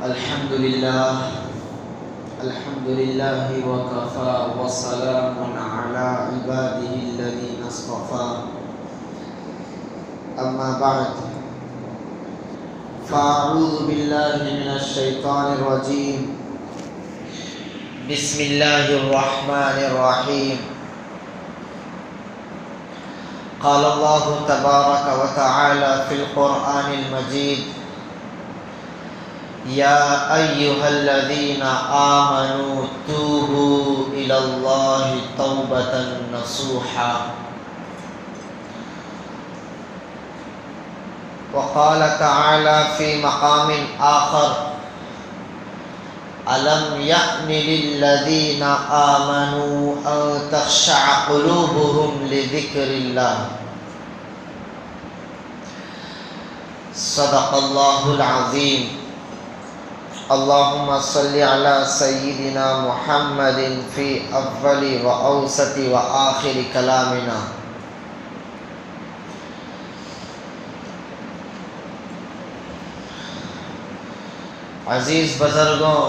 الحمد لله وكفى وسلام على عباده الذين اصطفى أما بعد فأعوذ بالله من الشيطان الرجيم بسم الله الرحمن الرحيم قال الله تبارك وتعالى في القرآن المجيد يا أيها الذين آمنوا توبوا إلى الله توبة نصوحا وقال تعالى في مقام آخر ألم يأن للذين آمنوا أن تخشع قلوبهم لذكر الله صدق الله العظيم اللهم صل على سيدنا محمد في أول وأوسط وآخر كلامنا عزیز بزرگوں،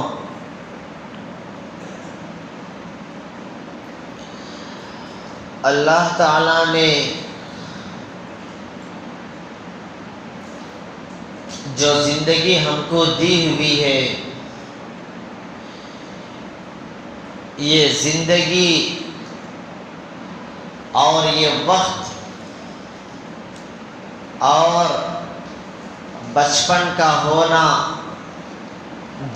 اللہ تعالیٰ نے جو زندگی ہم کو دی ہوئی ہے، یہ زندگی اور یہ وقت اور بچپن کا ہونا،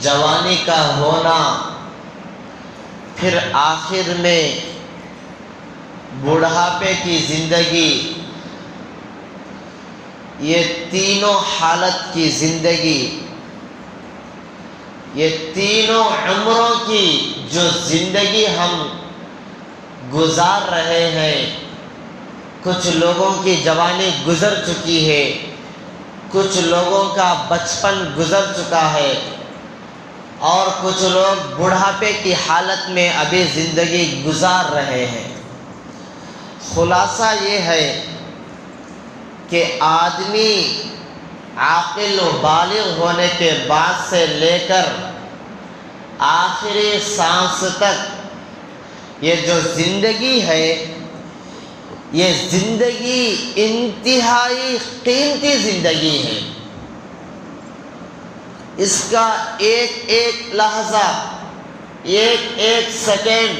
جوانی کا ہونا، پھر آخر میں بڑھاپے کی زندگی، یہ تینوں حالت کی زندگی، یہ تینوں عمروں کی جو زندگی ہم گزار رہے ہیں، کچھ لوگوں کی جوانی گزر چکی ہے، کچھ لوگوں کا بچپن گزر چکا ہے، اور کچھ لوگ بڑھاپے کی حالت میں ابھی زندگی گزار رہے ہیں۔ خلاصہ یہ ہے کہ آدمی عاقل و بالغ ہونے کے بعد سے لے کر آخری سانس تک یہ جو زندگی ہے، یہ زندگی انتہائی قیمتی زندگی ہے۔ اس کا ایک ایک لحظہ، ایک ایک سیکنڈ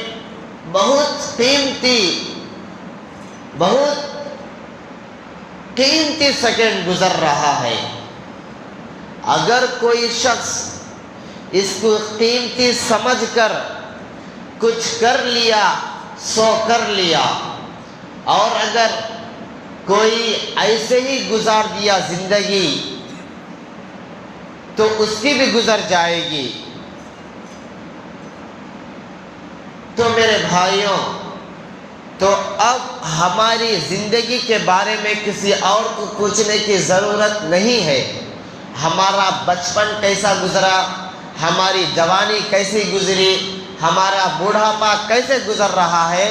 بہت قیمتی سیکنڈ گزر رہا ہے۔ اگر کوئی شخص اس کو قیمتی سمجھ کر کچھ کر لیا سو کر لیا، اور اگر کوئی ایسے ہی گزار دیا زندگی تو اس کی بھی گزر جائے گی۔ تو میرے بھائیوں، تو اب ہماری زندگی کے بارے میں کسی اور کو پوچھنے کی ضرورت نہیں ہے۔ ہمارا بچپن کیسا گزرا، ہماری جوانی کیسی گزری، ہمارا بوڑھاپا کیسے گزر رہا ہے،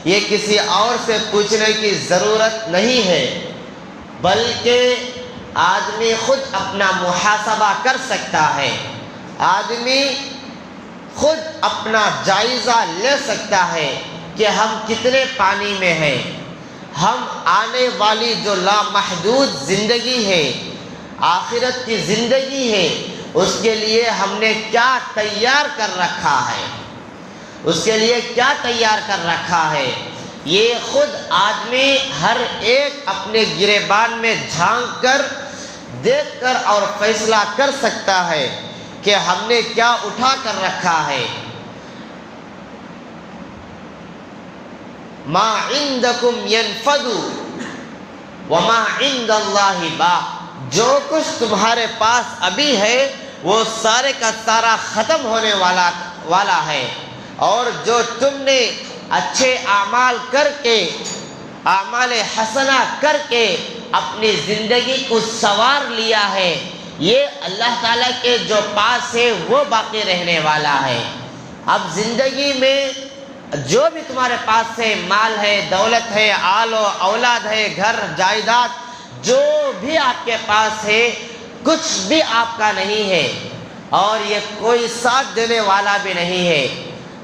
یہ کسی اور سے پوچھنے کی ضرورت نہیں ہے، بلکہ آدمی خود اپنا محاسبہ کر سکتا ہے، آدمی خود اپنا جائزہ لے سکتا ہے کہ ہم کتنے پانی میں ہیں، ہم آنے والی جو لامحدود زندگی ہے، آخرت کی زندگی ہے، اس کے لیے ہم نے کیا تیار کر رکھا ہے، اس کے لیے کیا تیار کر رکھا ہے، یہ خود آدمی ہر ایک اپنے گریبان میں جھانک کر دیکھ کر اور فیصلہ کر سکتا ہے کہ ہم نے کیا اٹھا کر رکھا ہے۔ ما عندکم ينفد وما عند اللہ باق، جو کچھ تمہارے پاس ابھی ہے وہ سارے کا سارا ختم ہونے والا ہے، اور جو تم نے اچھے اعمال کر کے، اعمال حسنہ کر کے اپنی زندگی کو سنوار لیا ہے، یہ اللہ تعالیٰ کے جو پاس ہے وہ باقی رہنے والا ہے۔ اب زندگی میں جو بھی تمہارے پاس ہے، مال ہے، دولت ہے، آل و اولاد ہے، گھر جائیداد، جو بھی آپ کے پاس ہے، کچھ بھی آپ کا نہیں ہے، اور یہ کوئی ساتھ دینے والا بھی نہیں ہے۔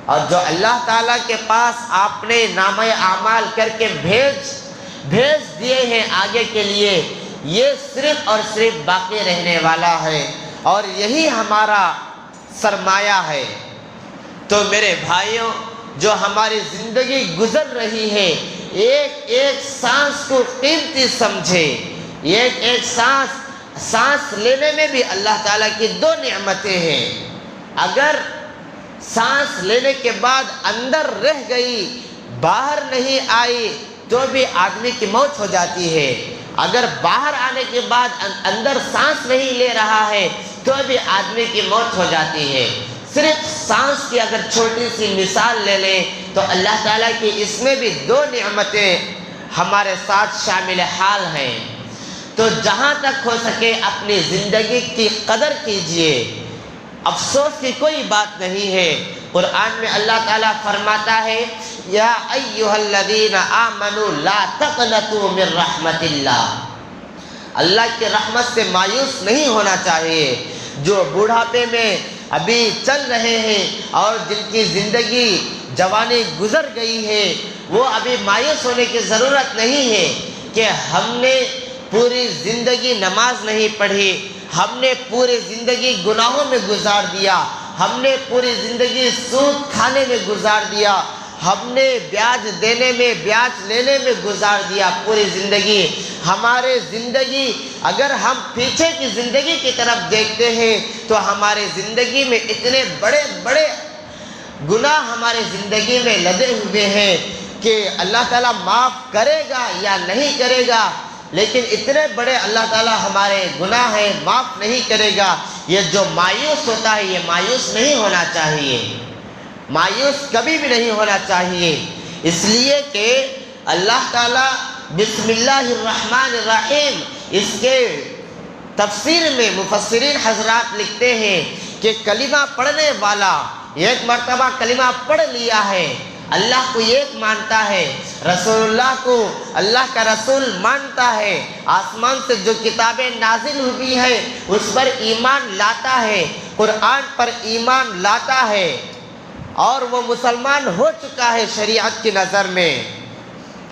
اور جو اللہ تعالیٰ کے پاس آپ نے نامہ اعمال کر کے بھیج دیے ہیں آگے کے لیے، یہ صرف اور صرف باقی رہنے والا ہے، اور یہی ہمارا سرمایہ ہے۔ تو میرے بھائیوں، جو ہماری زندگی گزر رہی ہے، ایک ایک سانس کو قیمتی سمجھے۔ ایک ایک سانس لینے میں بھی اللہ تعالیٰ کی 2 نعمتیں ہیں۔ اگر سانس لینے کے بعد اندر رہ گئی، باہر نہیں آئی، تو بھی آدمی کی موت ہو جاتی ہے۔ اگر باہر آنے کے بعد اندر سانس نہیں لے رہا ہے، تو بھی آدمی کی موت ہو جاتی ہے۔ صرف سانس کی اگر چھوٹی سی مثال لے لیں تو اللہ تعالیٰ کی اس میں بھی 2 نعمتیں ہمارے ساتھ شامل حال ہیں۔ تو جہاں تک ہو سکے اپنی زندگی کی قدر کیجئے، افسوس کی کوئی بات نہیں ہے۔ قرآن میں اللہ تعالیٰ فرماتا ہے، یا ایھا الذین آمنوا لا تقنطوا من رحمت اللہ۔ اللہ کی رحمت سے مایوس نہیں ہونا چاہیے۔ جو بوڑھاپے میں ابھی چل رہے ہیں اور جن کی زندگی جوانی گزر گئی ہے، وہ ابھی مایوس ہونے کی ضرورت نہیں ہے کہ ہم نے پوری زندگی نماز نہیں پڑھی، ہم نے پوری زندگی گناہوں میں گزار دیا، ہم نے پوری زندگی سود کھانے میں گزار دیا، ہم نے بیاج لینے میں گزار دیا پوری زندگی۔ ہمارے زندگی، اگر ہم پیچھے کی زندگی کی طرف دیکھتے ہیں تو ہمارے زندگی میں اتنے بڑے بڑے گناہ ہمارے زندگی میں لدے ہوئے ہیں کہ اللہ تعالیٰ معاف کرے گا یا نہیں کرے گا، لیکن اتنے بڑے اللہ تعالیٰ ہمارے گناہ ہیں، معاف نہیں کرے گا۔ یہ جو مایوس ہوتا ہے، یہ مایوس نہیں ہونا چاہیے، مایوس کبھی بھی نہیں ہونا چاہیے، اس لیے کہ اللہ تعالیٰ بسم اللہ الرحمن الرحیم، اس کے تفسیر میں مفسرین حضرات لکھتے ہیں کہ کلمہ پڑھنے والا، ایک مرتبہ کلمہ پڑھ لیا ہے، اللہ کو ایک مانتا ہے، رسول اللہ کو اللہ کا رسول مانتا ہے، آسمان سے جو کتابیں نازل ہوئی ہیں اس پر ایمان لاتا ہے، قرآن پر ایمان لاتا ہے، اور وہ مسلمان ہو چکا ہے شریعت کی نظر میں،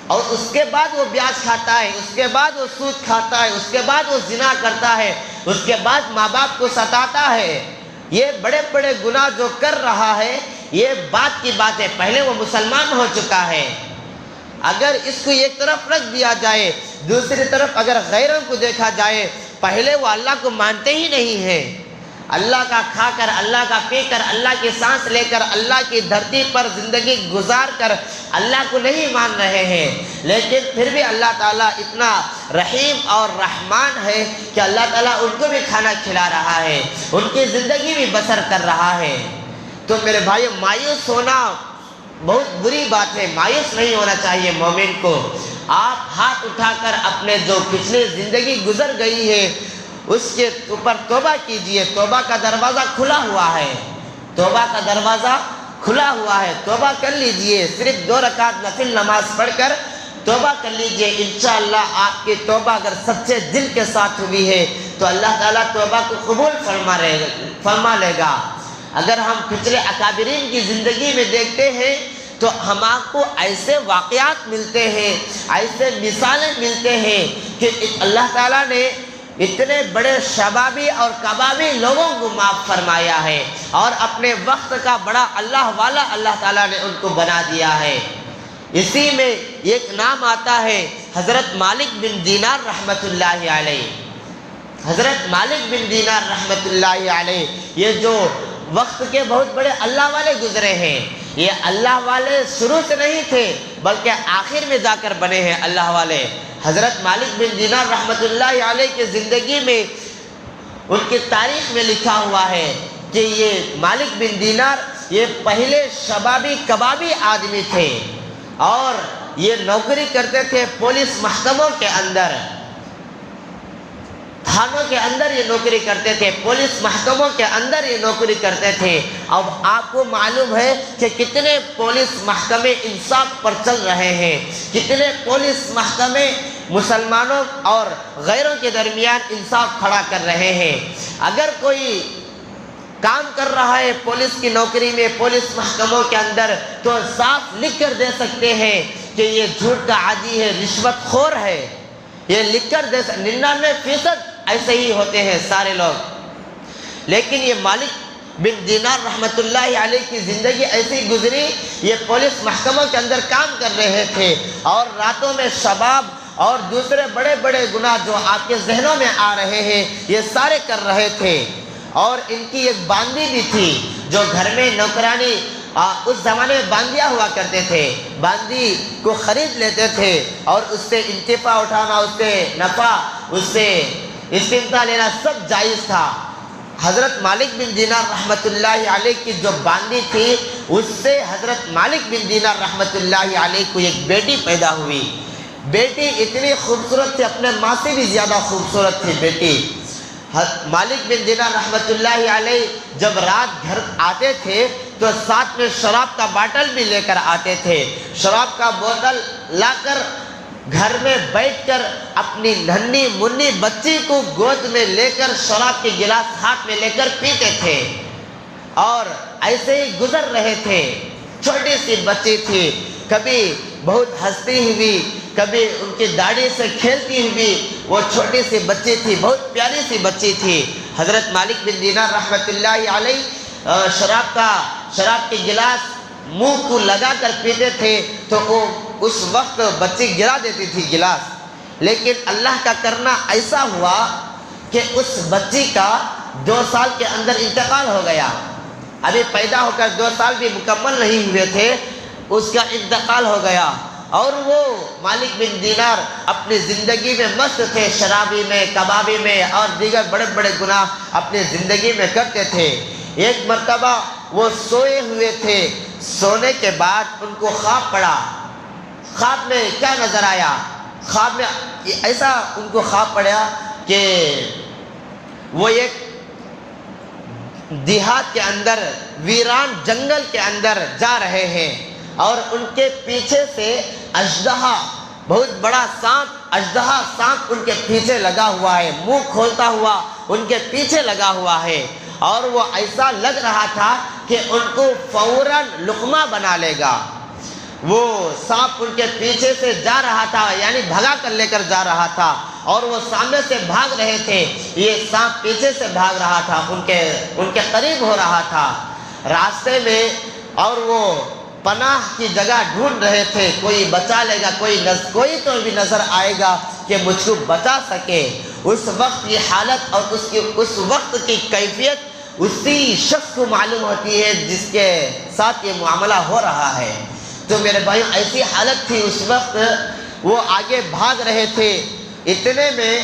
اور اس کے بعد وہ بیاج کھاتا ہے، اس کے بعد وہ سود کھاتا ہے، اس کے بعد وہ زنا کرتا ہے، اس کے بعد ماں باپ کو ستاتا ہے، یہ بڑے بڑے گناہ جو کر رہا ہے، یہ بات کی بات ہے، پہلے وہ مسلمان ہو چکا ہے۔ اگر اس کو ایک طرف رکھ دیا جائے، دوسری طرف اگر غیروں کو دیکھا جائے، پہلے وہ اللہ کو مانتے ہی نہیں ہیں، اللہ کا کھا کر، اللہ کا پی کر، اللہ کی سانس لے کر، اللہ کی دھرتی پر زندگی گزار کر اللہ کو نہیں مان رہے ہیں، لیکن پھر بھی اللہ تعالیٰ اتنا رحیم اور رحمان ہے کہ اللہ تعالیٰ ان کو بھی کھانا کھلا رہا ہے، ان کی زندگی بھی بسر کر رہا ہے۔ تو میرے بھائیو، مایوس ہونا بہت بری بات ہے، مایوس نہیں ہونا چاہیے مومن کو۔ آپ ہاتھ اٹھا کر اپنے جو پچھلی زندگی گزر گئی ہے اس کے اوپر توبہ کیجئے، توبہ کا دروازہ کھلا ہوا ہے، توبہ کا دروازہ کھلا ہوا ہے، توبہ کر لیجئے، صرف 2 رکعت نفل نماز پڑھ کر توبہ کر لیجئے، انشاءاللہ آپ کی توبہ اگر سچے دل کے ساتھ ہوئی ہے تو اللہ تعالیٰ توبہ کو قبول فرما لے گا۔ اگر ہم پچھلے اکابرین کی زندگی میں دیکھتے ہیں تو ہم آپ کو ایسے واقعات ملتے ہیں، ایسے مثالیں ملتے ہیں کہ اللہ تعالیٰ نے اتنے بڑے شبابی اور کبابی لوگوں کو معاف فرمایا ہے، اور اپنے وقت کا بڑا اللہ والا اللہ تعالیٰ نے ان کو بنا دیا ہے۔ اسی میں ایک نام آتا ہے حضرت مالک بن دینار رحمت اللہ علیہ، حضرت مالک بن دینار رحمت اللہ علیہ، یہ جو وقت کے بہت بڑے اللہ والے گزرے ہیں، یہ اللہ والے شروع سے نہیں تھے بلکہ آخر میں جا کر بنے ہیں اللہ والے۔ حضرت مالک بن دینار رحمت اللہ علیہ کی زندگی میں، ان کی تاریخ میں لکھا ہوا ہے کہ یہ مالک بن دینار یہ پہلے شبابی کبابی آدمی تھے، اور یہ نوکری کرتے تھے پولیس محکموں کے اندر، تھانوں کے اندر یہ نوکری کرتے تھے، پولیس محکموں کے اندر یہ نوکری کرتے تھے۔ اب آپ کو معلوم ہے کہ کتنے پولیس محکمے انصاف پر چل رہے ہیں، کتنے پولیس محکمے مسلمانوں اور غیروں کے درمیان انصاف کھڑا کر رہے ہیں۔ اگر کوئی کام کر رہا ہے پولیس کی نوکری میں، پولیس محکموں کے اندر، تو صاف لکھ کر دے سکتے ہیں کہ یہ جھوٹ کا عادی ہے، رشوت خور ہے، یہ لکھ کر دے 99% ایسے ہی ہوتے ہیں سارے لوگ۔ لیکن یہ مالک بن دینار رحمت اللہ علیہ کی زندگی ایسی گزری، یہ پولیس محکموں کے اندر کام کر رہے تھے اور راتوں میں شباب اور دوسرے بڑے بڑے گناہ جو آپ کے ذہنوں میں آ رہے ہیں یہ سارے کر رہے تھے۔ اور ان کی ایک باندی بھی تھی جو گھر میں نوکرانی، اس زمانے میں باندیاں ہوا کرتے تھے، باندی کو خرید لیتے تھے اور اس سے انتفاع اٹھانا، اس سے نفع، اس سے استمتاع لینا سب جائز تھا۔ حضرت مالک بن دینار رحمت اللہ علیہ کی جو باندی تھی، اس سے حضرت مالک بن دینار رحمت اللہ علیہ کو ایک بیٹی پیدا ہوئی۔ بیٹی اتنی خوبصورت تھی، اپنے ماں سے بھی زیادہ خوبصورت تھی بیٹی۔ مالک بن دینار رحمت اللہ علیہ جب رات گھر آتے تھے تو ساتھ میں شراب کا باٹل بھی لے کر آتے تھے، شراب کا بوتل لا کر گھر میں بیٹھ کر اپنی ننھی منی بچی کو گود میں لے کر شراب کے گلاس ہاتھ میں لے کر پیتے تھے اور ایسے ہی گزر رہے تھے۔ چھوٹی سی بچی تھی، کبھی بہت ہنستی ہوئی، کبھی ان کی داڑھی سے کھیلتی ہوئی، وہ چھوٹی سی بچی تھی، بہت پیاری سی بچی تھی۔ حضرت مالک بن دینار رحمت اللہ علیہ شراب کے گلاس منہ کو لگا کر پیتے تھے تو وہ اس وقت بچی گرا دیتی تھی گلاس، لیکن اللہ کا کرنا ایسا ہوا کہ اس بچی کا 2 سال کے اندر انتقال ہو گیا۔ ابھی پیدا ہو کر 2 سال بھی مکمل نہیں ہوئے تھے، اس کا انتقال ہو گیا اور وہ مالک بن دینار اپنی زندگی میں مست تھے، شرابی میں، کبابی میں اور دیگر بڑے بڑے گناہ اپنی زندگی میں کرتے تھے۔ ایک مرتبہ وہ سوئے ہوئے تھے، سونے کے بعد ان کو خواب پڑا۔ خواب میں کیا نظر آیا؟ خواب میں ایسا ان کو خواب پڑا کہ وہ ایک دیہات کے اندر، ویران جنگل کے اندر جا رہے ہیں اور ان کے پیچھے سے اژدہا، بہت بڑا سانپ، اژدہا سانپ ان کے پیچھے لگا ہوا ہے، منہ کھولتا ہوا ان کے پیچھے لگا ہوا ہے اور وہ ایسا لگ رہا تھا کہ ان کو فوراً لقمہ بنا لے گا۔ وہ سانپ ان کے پیچھے سے جا رہا تھا، یعنی بھگا کر لے کر جا رہا تھا اور وہ سامنے سے بھاگ رہے تھے، یہ سانپ پیچھے سے بھاگ رہا تھا، ان کے قریب ہو رہا تھا راستے میں، اور وہ پناہ کی جگہ ڈھونڈ رہے تھے، کوئی بچا لے گا، کوئی تو بھی نظر آئے گا کہ مجھ کو بچا سکے۔ اس وقت کی حالت اور اس وقت کی کیفیت اسی شخص کو معلوم ہوتی ہے جس کے ساتھ یہ معاملہ ہو رہا ہے۔ تو میرے بھائیو ایسی حالت تھی اس وقت، وہ آگے بھاگ رہے تھے، اتنے میں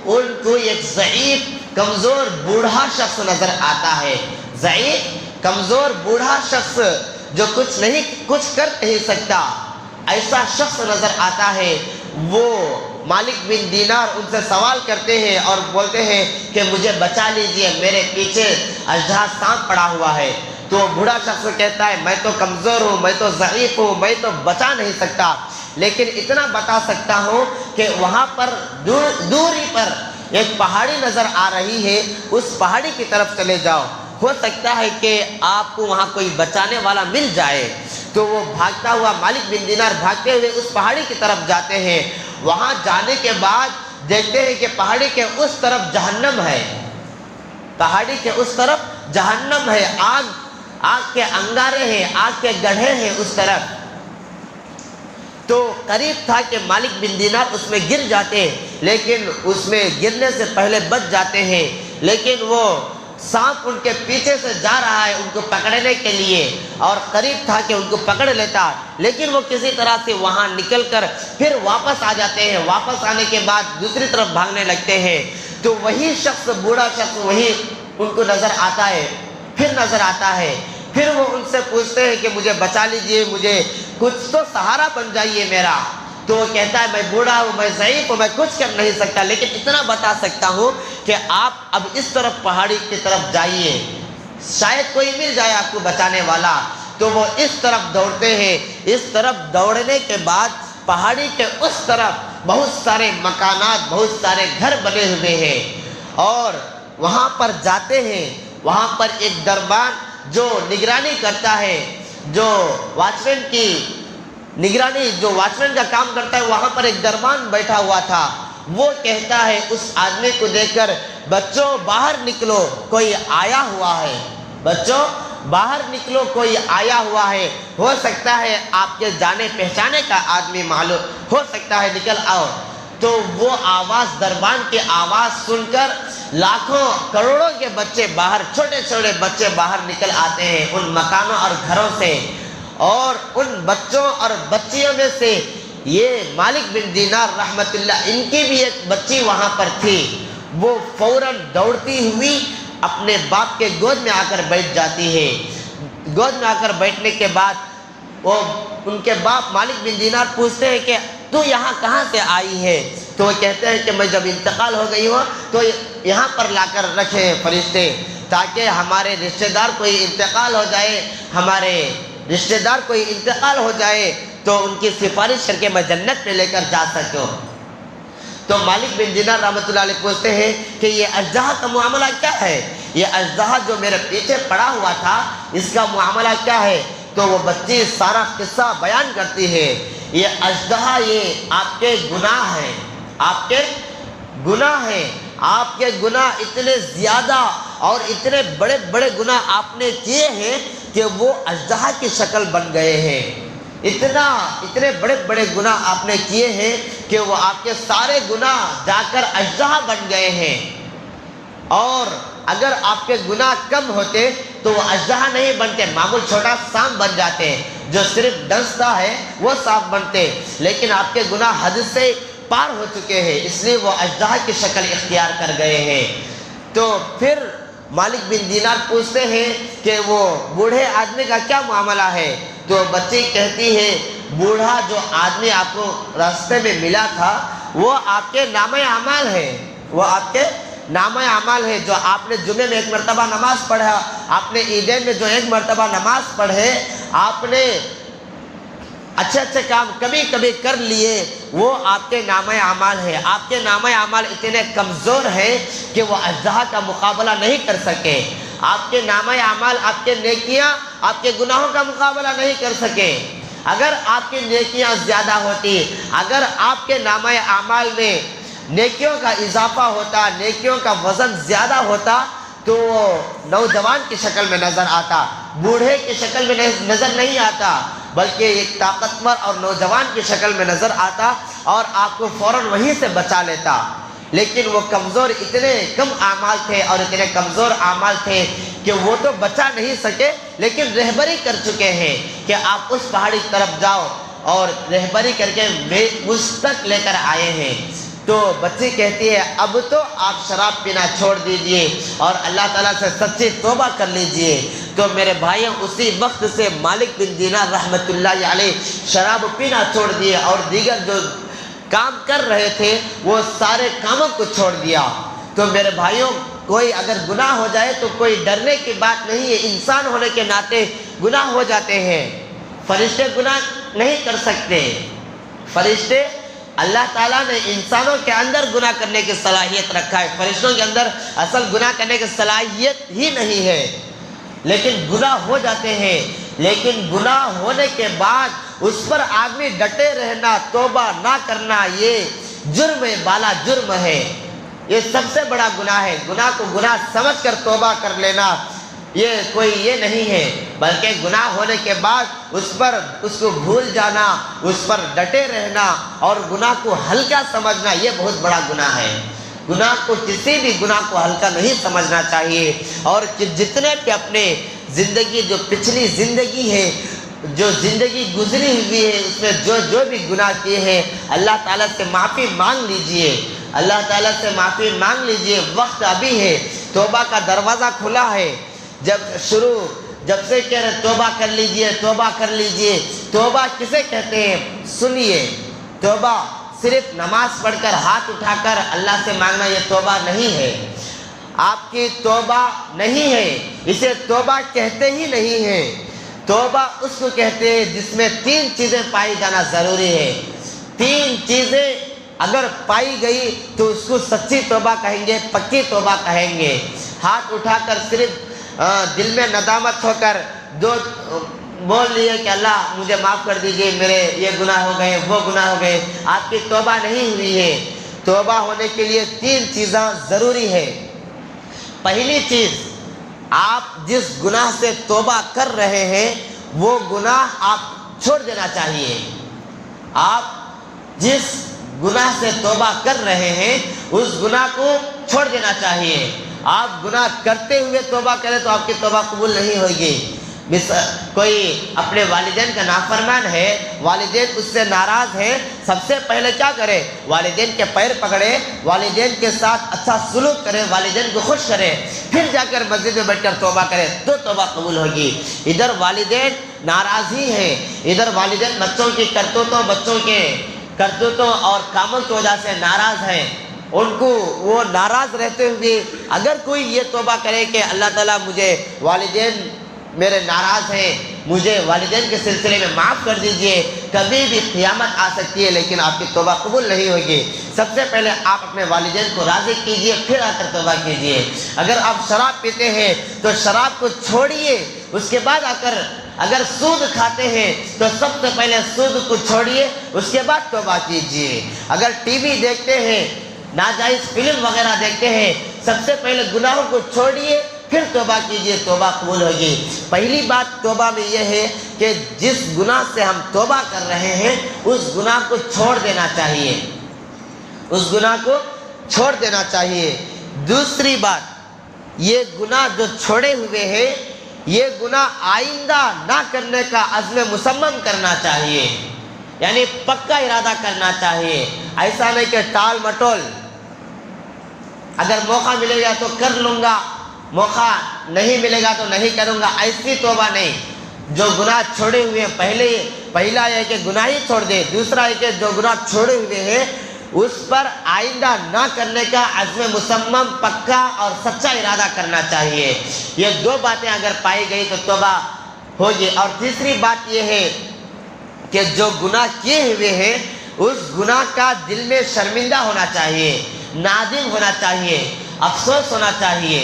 ان کو ایک ضعیف کمزور بوڑھا شخص نظر آتا ہے، ضعیف کمزور بوڑھا شخص جو کچھ کر نہیں سکتا، ایسا شخص نظر آتا ہے۔ وہ مالک بن دینار ان سے سوال کرتے ہیں اور بولتے ہیں کہ مجھے بچا لیجئے، میرے پیچھے اژدہا سانپ پڑا ہوا ہے۔ تو بوڑھا شخص کہتا ہے میں تو کمزور ہوں، میں تو ضعیف ہوں، میں تو بچا نہیں سکتا، لیکن اتنا بتا سکتا ہوں کہ وہاں پر دوری پر ایک پہاڑی نظر آ رہی ہے، اس پہاڑی کی طرف چلے جاؤ، ہو سکتا ہے کہ آپ کو وہاں کوئی بچانے والا مل جائے۔ تو وہ بھاگتا ہوا، مالک بن دینار بھاگتے ہوئے اس پہاڑی کی طرف جاتے ہیں۔ وہاں جانے کے بعد دیکھتے ہیں کہ پہاڑی کے اس طرف جہنم ہے، پہاڑی کے اس طرف جہنم ہے، آگ کے انگارے ہیں، آگ کے گڑھے ہیں اس طرف۔ تو قریب تھا کہ مالک بن دینار اس میں گر جاتے، لیکن اس میں گرنے سے پہلے بچ جاتے ہیں، لیکن وہ سانپ ان کے پیچھے سے جا رہا ہے ان کو پکڑنے کے لیے، اور قریب تھا کہ ان کو پکڑ لیتا، لیکن وہ کسی طرح سے وہاں نکل کر پھر واپس آ جاتے ہیں۔ واپس آنے کے بعد دوسری طرف بھاگنے لگتے ہیں تو وہی شخص، بوڑھا شخص وہی ان کو نظر آتا ہے، پھر نظر آتا ہے، پھر وہ ان سے پوچھتے ہیں کہ مجھے بچا لیجئے، مجھے کچھ تو سہارا بن جائیے میرا۔ تو وہ کہتا ہے میں بوڑھا ہوں، میں ضعیف ہوں، میں کچھ کر نہیں سکتا، لیکن اتنا بتا سکتا ہوں کہ آپ اب اس طرف پہاڑی کی طرف جائیے، شاید کوئی مل جائے آپ کو بچانے والا۔ تو وہ اس طرف دوڑتے ہیں، اس طرف دوڑنے کے بعد پہاڑی کے اس طرف بہت سارے مکانات، بہت سارے گھر بنے ہوئے ہیں، اور وہاں پر جاتے ہیں وہاں پر ایک دربان جو نگرانی کرتا ہے، جو واچمین کی نگرانی، جو واچمین کا کام کرتا ہے، وہاں پر ایک دربان بیٹھا ہوا تھا۔ وہ کہتا ہے اس آدمی کو دیکھ کر، بچوں باہر نکلو، کوئی آیا ہوا ہے، بچوں باہر نکلو، کوئی آیا ہوا ہے، ہو سکتا ہے آپ کے جانے پہچانے کا آدمی معلوم ہو سکتا ہے، نکل آؤ۔ تو وہ آواز، دربان کی آواز سن کر لاکھوں کروڑوں کے بچے باہر، چھوٹے چھوٹے بچے باہر نکل آتے ہیں ان مکانوں اور گھروں سے، اور ان بچوں اور بچیوں میں سے یہ مالک بن دینار رحمت اللہ، ان کی بھی ایک بچی وہاں پر تھی۔ وہ فوراً دوڑتی ہوئی اپنے باپ کے گود میں آ کر بیٹھ جاتی ہے۔ گود میں آ کر بیٹھنے کے بعد وہ ان کے باپ مالک بن دینار پوچھتے ہیں کہ تو یہاں کہاں سے آئی ہے؟ تو وہ کہتے ہیں کہ میں جب انتقال ہو گئی ہوں تو یہاں پر لا کر رکھے ہیں فرشتے، تاکہ ہمارے رشتہ دار کوئی انتقال ہو جائے، ہمارے رشتہ دار کوئی انتقال ہو جائے تو ان کی سفارش کر کے میں جنت میں لے کر جا سکوں۔ تو مالک بن دینار رحمۃ اللہ علیہ پوچھتے ہیں کہ یہ اژدہا کا معاملہ کیا ہے؟ یہ اژدہا جو میرے پیچھے پڑا ہوا تھا، اس کا معاملہ کیا ہے؟ تو وہ بچی سارا قصہ بیان کرتی ہے۔ یہ اژدہا، یہ آپ کے گناہ ہیں، آپ کے گناہ ہیں، آپ کے گناہ اتنے زیادہ اور اتنے بڑے بڑے گناہ آپ نے کیے ہیں کہ وہ اژدہا کی شکل بن گئے ہیں۔ اتنے بڑے بڑے گناہ آپ نے کیے ہیں کہ وہ آپ کے سارے گناہ جا کر اژدہا بن گئے ہیں، اور اگر آپ کے گناہ کم ہوتے تو وہ اژدہا نہیں بنتے، معمول چھوٹا سانپ بن جاتے، جو صرف ڈستا ہے وہ سانپ بنتے، لیکن آپ کے گناہ حد سے پار ہو چکے ہیں، اس لیے وہ اژدہا کی شکل اختیار کر گئے ہیں۔ تو پھر مالک بن دینار پوچھتے ہیں کہ وہ بوڑھے آدمی کا کیا معاملہ ہے؟ تو بچی کہتی ہے، بوڑھا جو آدمی آپ کو راستے میں ملا تھا وہ آپ کے نامہ اعمال ہے، وہ آپ کے نامہ اعمال ہے، جو آپ نے جمعے میں ایک مرتبہ نماز پڑھا، آپ نے عیدین میں جو ایک مرتبہ نماز پڑھے، آپ نے اچھے اچھے کام کبھی کبھی کر لیے، وہ آپ کے نامہ اعمال ہے۔ آپ کے نامہ اعمال اتنے کمزور ہیں کہ وہ اژدہا کا مقابلہ نہیں کر سکے۔ آپ کے نامہ اعمال، آپ کے نیکیاں آپ کے گناہوں کا مقابلہ نہیں کر سکے۔ اگر آپ کی نیکیاں زیادہ ہوتی، اگر آپ کے نامہ اعمال میں نیکیوں کا اضافہ ہوتا، نیکیوں کا وزن زیادہ ہوتا، تو وہ نوجوان کی شکل میں نظر آتا، بوڑھے کی شکل میں نظر نہیں آتا، بلکہ ایک طاقتور اور نوجوان کی شکل میں نظر آتا اور آپ کو فوراً وہیں سے بچا لیتا۔ لیکن وہ کمزور، اتنے کم اعمال تھے اور اتنے کمزور اعمال تھے کہ وہ تو بچا نہیں سکے، لیکن رہبری کر چکے ہیں کہ آپ اس پہاڑی طرف جاؤ، اور رہبری کر کے مجھ تک لے کر آئے ہیں۔ تو بچی کہتی ہے، اب تو آپ شراب پینا چھوڑ دیجئے اور اللہ تعالیٰ سے سچی توبہ کر لیجئے۔ تو میرے بھائیوں، اسی وقت سے مالک بن دینار رحمت اللہ علیہ شراب پینا چھوڑ دیے، اور دیگر جو کام کر رہے تھے وہ سارے کاموں کو چھوڑ دیا۔ تو میرے بھائیوں، کوئی اگر گناہ ہو جائے تو کوئی ڈرنے کی بات نہیں ہے، انسان ہونے کے ناطے گناہ ہو جاتے ہیں۔ فرشتے گناہ نہیں کر سکتے، فرشتے، اللہ تعالیٰ نے انسانوں کے اندر گناہ کرنے کی صلاحیت رکھا ہے، فرشتوں کے اندر اصل گناہ کرنے کی صلاحیت ہی نہیں ہے، لیکن گناہ ہو جاتے ہیں۔ لیکن گناہ ہونے کے بعد اس پر آدمی ڈٹے رہنا، توبہ نہ کرنا، یہ جرم بالا جرم ہے، یہ سب سے بڑا گناہ ہے۔ گناہ کو گناہ سمجھ کر توبہ کر لینا یہ کوئی یہ نہیں ہے، بلکہ گناہ ہونے کے بعد اس کو بھول جانا، اس پر ڈٹے رہنا اور گناہ کو ہلکا سمجھنا، یہ بہت بڑا گناہ ہے۔ گناہ کو، کسی بھی گناہ کو ہلکا نہیں سمجھنا چاہیے، اور جتنے بھی اپنے زندگی، جو پچھلی زندگی ہے، جو زندگی گزری ہوئی ہے، اس میں جو بھی گناہ کیے ہیں، اللہ تعالیٰ سے معافی مانگ لیجئے، اللہ تعالیٰ سے معافی مانگ لیجئے، وقت ابھی ہے، توبہ کا دروازہ کھلا ہے۔ جب سے کہہ رہے توبہ کر لیجئے، توبہ کر لیجئے، توبہ کسے کہتے ہیں؟ سنیے، توبہ صرف نماز پڑھ کر ہاتھ اٹھا کر اللہ سے مانگنا یہ توبہ نہیں ہے، آپ کی توبہ نہیں ہے، اسے توبہ کہتے ہی نہیں ہیں۔ توبہ اس کو کہتے ہیں جس میں 3 چیزیں پائی جانا ضروری ہے۔ 3 چیزیں اگر پائی گئی تو اس کو سچی توبہ کہیں گے، پکی توبہ کہیں گے۔ ہاتھ اٹھا کر صرف دل میں ندامت ہو کر بول لیے کہ اللہ مجھے معاف کر دیجئے، میرے یہ گناہ ہو گئے، وہ گناہ ہو گئے، آپ کی توبہ نہیں ہوئی ہے۔ توبہ ہونے کے لیے 3 چیزیں ضروری ہے۔ پہلی چیز، آپ جس گناہ سے توبہ کر رہے ہیں وہ گناہ آپ چھوڑ دینا چاہیے۔ آپ جس گناہ سے توبہ کر رہے ہیں اس گناہ کو چھوڑ دینا چاہیے۔ آپ گناہ کرتے ہوئے توبہ کریں تو آپ کی توبہ قبول نہیں ہوگی۔ کوئی اپنے والدین کا نافرمان ہے، والدین اس سے ناراض ہیں، سب سے پہلے کیا کرے؟ والدین کے پیر پکڑے، والدین کے ساتھ اچھا سلوک کرے، والدین کو خوش کرے، پھر جا کر مسجد میں بیٹھ کر توبہ کرے تو توبہ قبول ہوگی۔ ادھر والدین ناراض ہی ہیں، ادھر والدین بچوں کی کرتوتوں اور کاموں کی وجہ سے ناراض ہیں، ان کو وہ ناراض رہتے ہوئے اگر کوئی یہ توبہ کرے کہ اللہ تعالیٰ مجھے والدین میرے ناراض ہیں، مجھے والدین کے سلسلے میں معاف کر دیجئے، کبھی بھی قیامت آ سکتی ہے لیکن آپ کی توبہ قبول نہیں ہوگی۔ سب سے پہلے آپ اپنے والدین کو راضی کیجئے، پھر آ کر توبہ کیجئے۔ اگر آپ شراب پیتے ہیں تو شراب کو چھوڑیے، اس کے بعد آ کر اگر سود کھاتے ہیں تو سب سے پہلے سود کو چھوڑیے، اس کے بعد توبہ کیجئے۔ اگر ٹی وی دیکھتے ہیں، ناجائز فلم وغیرہ دیکھتے ہیں، سب سے پہلے گناہوں کو چھوڑیے، پھر توبہ کیجئے، توبہ قبول ہوگی۔ پہلی بات توبہ میں یہ ہے کہ جس گناہ سے ہم توبہ کر رہے ہیں اس گناہ کو چھوڑ دینا چاہیے، اس گناہ کو چھوڑ دینا چاہیے۔ دوسری بات، یہ گناہ جو چھوڑے ہوئے ہیں یہ گناہ آئندہ نہ کرنے کا عزم مصمم کرنا چاہیے، یعنی پکا ارادہ کرنا چاہیے۔ ایسا نہیں کہ ٹال مٹول، اگر موقع ملے گا تو کر لوں گا، موقع نہیں ملے گا تو نہیں کروں گا، ایسی توبہ نہیں۔ جو گناہ چھوڑے ہوئے ہیں، پہلا یہ کہ گناہ ہی چھوڑ دے، دوسرا یہ کہ جو گناہ چھوڑے ہوئے ہیں اس پر آئندہ نہ کرنے کا عزم مصمم، پکا اور سچا ارادہ کرنا چاہیے۔ یہ 2 باتیں اگر پائی گئی تو توبہ ہوگی۔ اور تیسری بات یہ ہے کہ جو گناہ کیے ہوئے ہیں اس گناہ کا دل میں شرمندہ ہونا چاہیے، نادم ہونا چاہیے، افسوس ہونا چاہیے۔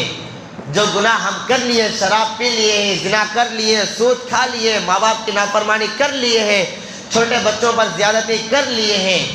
جو گناہ ہم کر لیے، شراب پی لیے ہیں، زنا کر لیے، سود کھا لیے، ماں باپ کی نافرمانی کر لیے ہیں، چھوٹے بچوں پر زیادتی کر لیے ہیں،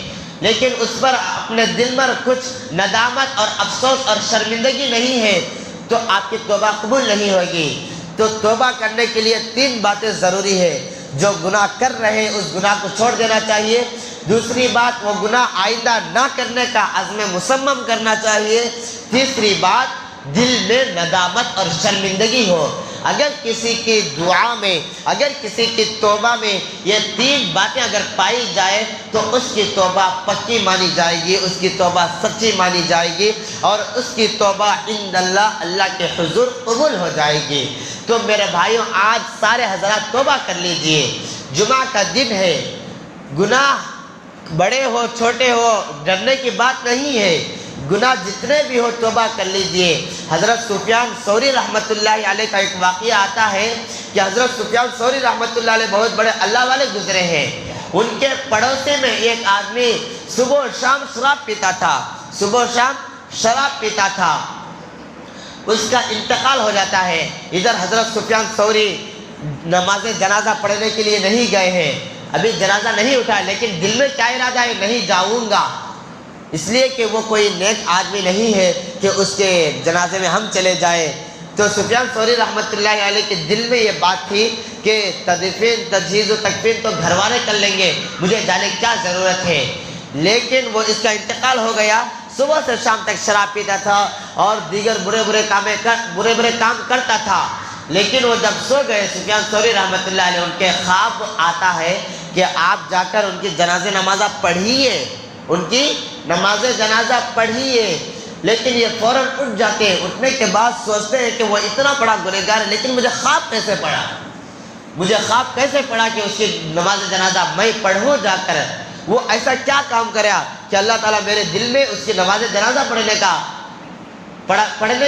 لیکن اس پر اپنے دل پر کچھ ندامت اور افسوس اور شرمندگی نہیں ہے تو آپ کی توبہ قبول نہیں ہوگی۔ تو توبہ کرنے کے لیے 3 باتیں ضروری ہے۔ جو گناہ کر رہے ہیں اس گناہ کو چھوڑ دینا چاہیے، دوسری بات وہ گناہ آئندہ نہ کرنے کا عزم مصمم کرنا چاہیے، تیسری بات دل میں ندامت اور شرمندگی ہو۔ اگر کسی کی دعا میں، اگر کسی کی توبہ میں یہ 3 باتیں اگر پائی جائے تو اس کی توبہ پکی مانی جائے گی، اس کی توبہ سچی مانی جائے گی اور اس کی توبہ عند اللہ کے حضور قبول ہو جائے گی۔ تو میرے بھائیوں، آج سارے حضرات توبہ کر لیجئے، جمعہ کا دن ہے، گناہ بڑے ہو چھوٹے ہو ڈرنے کی بات نہیں ہے، گناہ جتنے بھی ہو توبہ کر لیجئے۔ حضرت سفیان ثوری رحمۃ اللہ علیہ کا ایک واقعہ آتا ہے کہ حضرت سفیان ثوری رحمۃ اللہ علیہ بہت بڑے اللہ والے گزرے ہیں۔ ان کے پڑوسی میں ایک آدمی صبح و شام شراب پیتا تھا، صبح و شام شراب پیتا تھا، اس کا انتقال ہو جاتا ہے۔ ادھر حضرت سفیان ثوری نماز جنازہ پڑھنے کے لیے نہیں گئے ہیں، ابھی جنازہ نہیں اٹھا، لیکن دل میں کیا ارادہ ہے؟ نہیں جاؤں گا، اس لیے کہ وہ کوئی نیک آدمی نہیں ہے کہ اس کے جنازے میں ہم چلے جائیں۔ تو سفیان ثوری رحمۃ اللہ علیہ کے دل میں یہ بات تھی کہ تدفین، تجہیز و تکفین تو گھر والے کر لیں گے، مجھے جانے کی کیا ضرورت ہے۔ لیکن وہ اس کا انتقال ہو گیا، صبح سے شام تک شراب پیتا تھا اور دیگر برے برے کام کرتا تھا۔ لیکن وہ جب سو گئے، سفیان ثوری رحمۃ اللہ علیہ، ان کے خواب آتا ہے کہ آپ جا کر ان کی جنازہ نمازہ پڑھیے، ان کی نماز جنازہ پڑھیے۔ لیکن یہ فوراً اٹھ جاتے ہیں، اٹھنے کے بعد سوچتے ہیں کہ وہ اتنا بڑا گنہگار ہے، لیکن مجھے خواب کیسے پڑا، مجھے خواب کیسے پڑا کہ اس کی نماز جنازہ میں پڑھوں جا کر۔ وہ ایسا کیا کام کرا کہ اللہ تعالیٰ میرے دل میں اس کی نماز جنازہ پڑھنے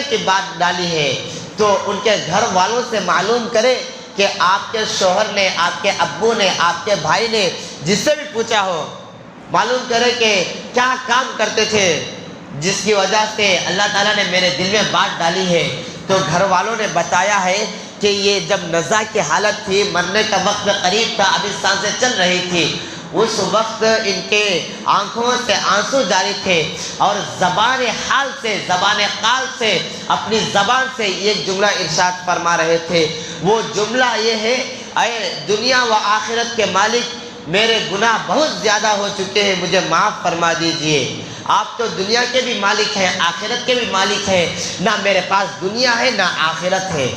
کی بات ڈالی ہے۔ تو ان کے گھر والوں سے معلوم کرے کہ آپ کے شوہر نے، آپ کے ابو نے، آپ کے بھائی نے، جس سے بھی پوچھا ہو، معلوم کرے کہ کیا کام کرتے تھے جس کی وجہ سے اللہ تعالیٰ نے میرے دل میں بات ڈالی ہے۔ تو گھر والوں نے بتایا ہے کہ یہ جب نزا کی حالت تھی، مرنے کا وقت قریب تھا، ابھی سانسیں چل رہی تھی، اس وقت ان کے آنکھوں سے آنسو جاری تھے اور زبان حال سے، زبان قال سے، اپنی زبان سے ایک جملہ ارشاد فرما رہے تھے۔ وہ جملہ یہ ہے، اے دنیا و آخرت کے مالک، میرے گناہ بہت زیادہ ہو چکے ہیں، مجھے معاف فرما دیجئے۔ آپ تو دنیا کے بھی مالک ہیں، آخرت کے بھی مالک ہیں، نہ میرے پاس دنیا ہے نہ آخرت ہے،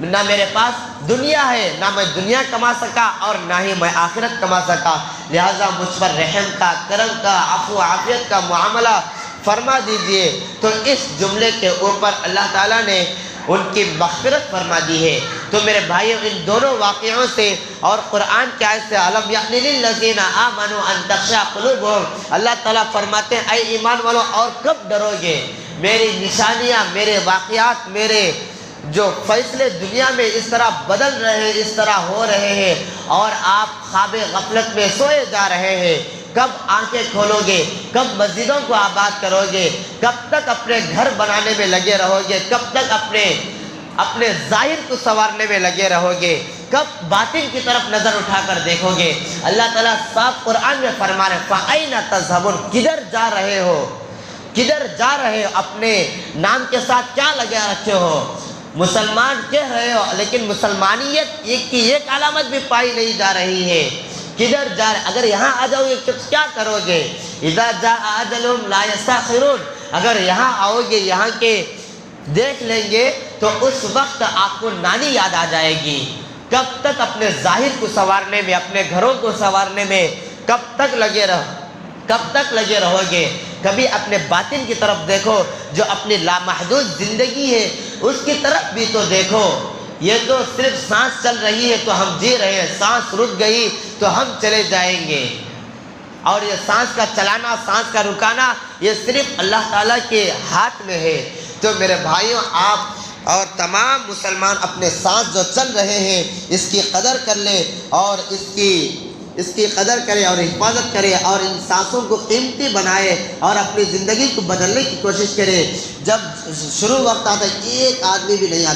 نہ میرے پاس دنیا ہے، نہ میں دنیا کما سکا اور نہ ہی میں آخرت کما سکا، لہٰذا مجھ پر رحم کا، کرم کا، عفو و عافیت کا معاملہ فرما دیجئے۔ تو اس جملے کے اوپر اللہ تعالیٰ نے ان کی مغفرت فرما دی ہے۔ تو میرے بھائیوں، ان دونوں واقعوں سے اور قرآن کی آیت سے علم یعنی للذین آمنوا ان تخشع قلوبہم، اللہ تعالیٰ فرماتے ہیں اے ایمان والو اور کب ڈرو گے؟ میری نشانیاں، میرے واقعات، میرے جو فیصلے دنیا میں اس طرح بدل رہے ہیں، اس طرح ہو رہے ہیں اور آپ خواب غفلت میں سوئے جا رہے ہیں، کب آنکھیں کھولو گے؟ کب مسجدوں کو آباد کرو گے؟ کب تک اپنے گھر بنانے میں لگے رہو گے؟ کب تک اپنے ظاہر کو سنوارنے میں لگے رہو گے؟ کب باطن کی طرف نظر اٹھا کر دیکھو گے؟ اللہ تعالیٰ صاف قرآن میں فرما رہے ہیں فَأَيْنَ تَذْهَبُونَ، کدھر جا رہے ہو؟ کدھر جا رہے ہو؟ اپنے نام کے ساتھ کیا لگا رکھے ہو؟ مسلمان کہہ رہے ہو لیکن مسلمانیت کی ایک علامت بھی پائی نہیں جا رہی ہے، کدھر جا رہے؟ اگر یہاں آ جاؤ گے تو کیا کرو گے؟ اذا جاء اجلهم لا يستأخرون، اگر یہاں آؤ گے، یہاں کے دیکھ لیں گے تو اس وقت آپ کو نانی یاد آ جائے گی۔ کب تک اپنے ظاہر کو سنوارنے میں، اپنے گھروں کو سنوارنے میں کب تک لگے رہو گے؟ کبھی اپنے باطن کی طرف دیکھو، جو اپنی لامحدود زندگی ہے اس کی طرف بھی تو دیکھو۔ یہ تو صرف سانس چل رہی ہے تو ہم جی رہے ہیں، سانس رک گئی تو ہم چلے جائیں گے، اور یہ سانس کا چلانا، سانس کا رکانا، یہ صرف اللہ تعالیٰ کے ہاتھ میں ہے۔ تو میرے بھائیوں، آپ اور تمام مسلمان اپنے سانس جو چل رہے ہیں اس کی قدر کر لیں اور اس کی قدر کرے اور حفاظت کرے اور ان سانسوں کو قیمتی بنائے اور اپنی زندگی کو بدلنے کی کوشش کرے۔ جب شروع وقت آتا ہے ایک آدمی بھی نہیں آتا۔